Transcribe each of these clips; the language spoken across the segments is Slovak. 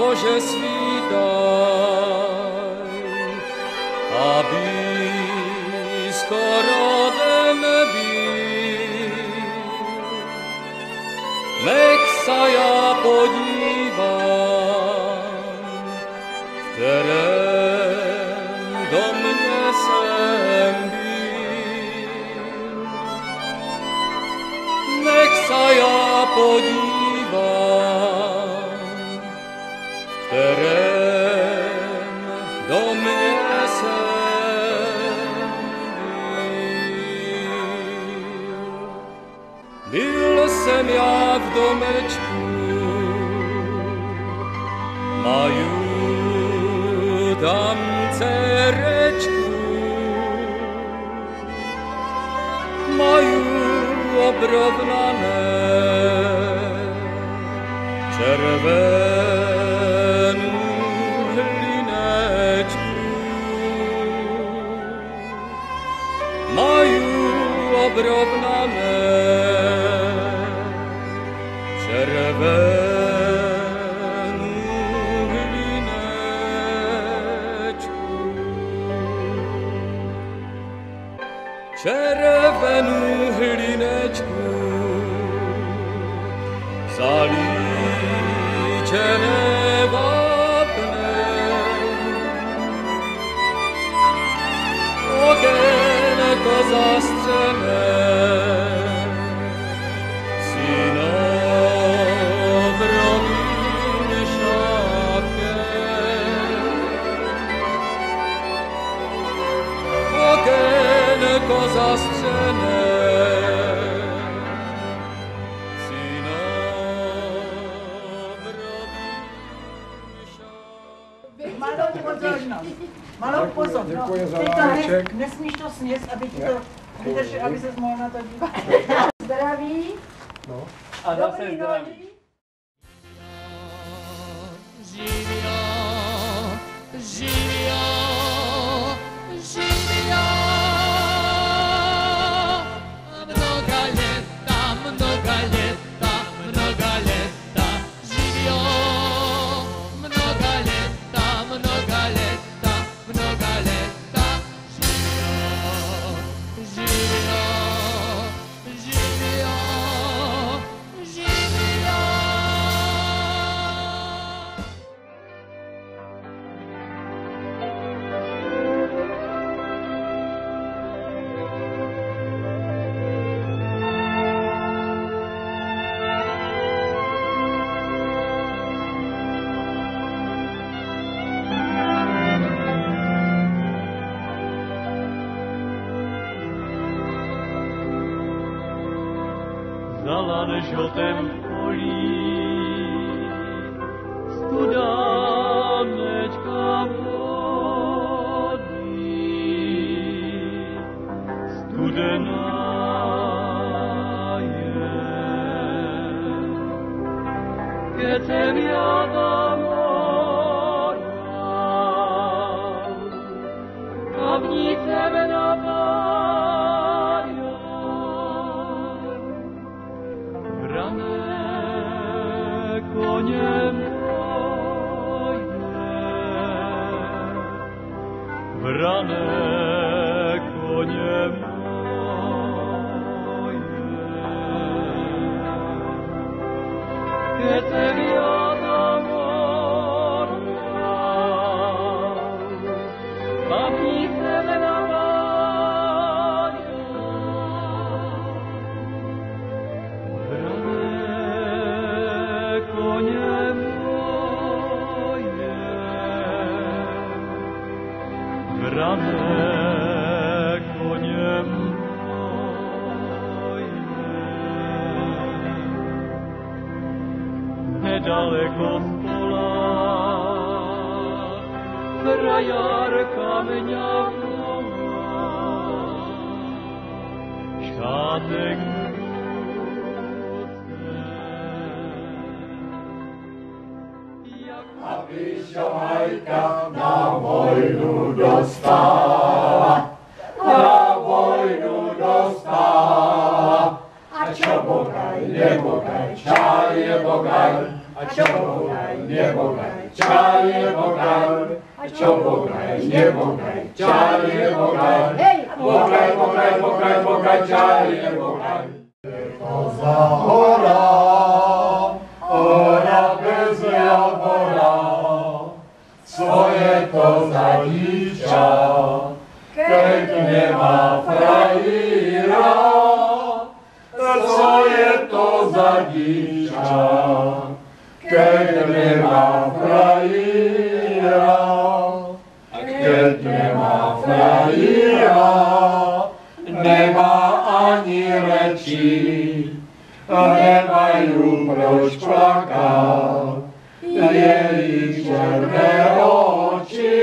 Bože, svítaj, a blízko rodem byl. Nech sa ja podívam, v terén do mne sem byl. Nech sa ja podívam, v terén do mne sem byl. Byl jsem já v domečku, maju tam cerečku, maju obrovnané červenú hlinečku, maju obrovnané červenú hlinečku. Červenú hlinečku zalíčené vápnem, okénko zascené sinobrovým šátkem, okénko zascené Malou pozornost. Děkuji za dáreček. Nesmíš to sněst, aby ti to vydrží, aby ses mohl na to dívat. Zdraví. No. A zase zdraví. Živio, živio, živio. Mnoga leta, mnoga leta, mnoga leta. Živio, mnoga leta, mnoga leta, mnoga leta. Živio, živio, živio, živio. Zalané žltém polí, studánečka vodí, studená je. Keď jsem já domorál, a v ní jsem napájal, konie moje, wrane konie moje. Kiedy wiadomo, a pisem na Brane konie moje, nedaleko z pola, frajarka mňa volá, šátek Majka na vojnu dostala, na vojnu dostala. A čo bogaj, nebogaj, čaj je bogaj, a čo bogaj, nebogaj, čaj nebogaj, čo bogaj, nebogaj, čaj nebogaj, bogaj, bogaj, bogaj, bogaj, čaj nebogaj. To za hora, hora bez javora, co je to za dívča, keď nemá frajíra, co je to za dívča, keď nemá frajíra, keď nemá frajíra, nemá ani reči, nemajú proč plakať, jej černé oči,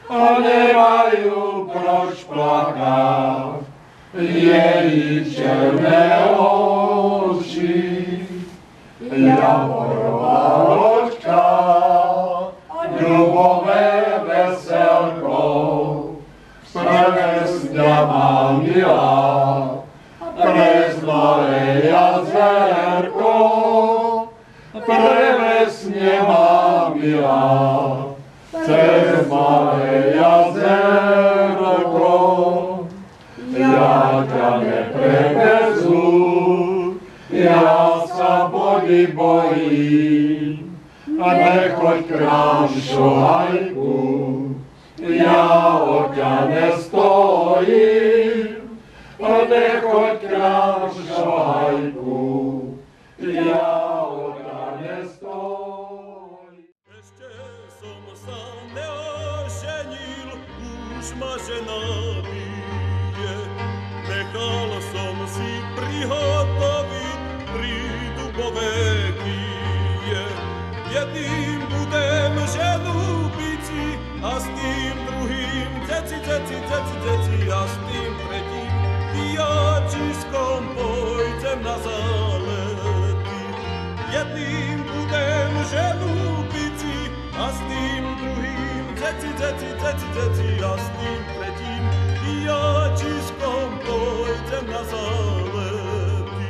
nemajú proč plakať, jej černé oči. Javorová loďka, ľubové veselko, presňa má milá, pres malé jazerko, presne má milá, cez malé jazerko. Ja ťa neprevezú, ja sa vody bojím, a nechoď k nám šohajku, ja o ťa nestojím, a nechoď k nám šohajku, ja o ťa nestojím. Ešte som sa neoženil, už ma žena bije, nechal som si prihotoviť prídubové kýje. Jedným budem ženu bici a s tým druhým deci, a s tým tretím diačiskom pôjdem na zálety. Jedným budem ženu bici a s tým druhým deci, a s tým tretím diačiskom pôjdem na zálety.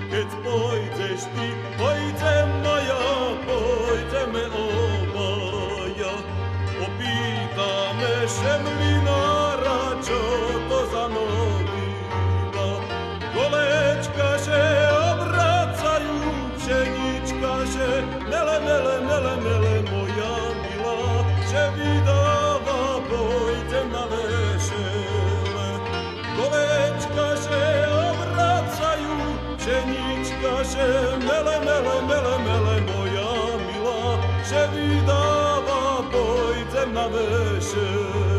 Keď pôjdeš ty, pôjdem ja, pôjdeme obaja. Opýtame šemlinára, čo to za novina. Kolečka, že obracajú, pšenička, že mele, mele, mele, mele, moja milá, že vydáva, pôjdem na vešele. Kolečka, že obracajú, pšenička, že mele, mele, mele, mele, moja milá, že vydáva, pôjdem na vešele.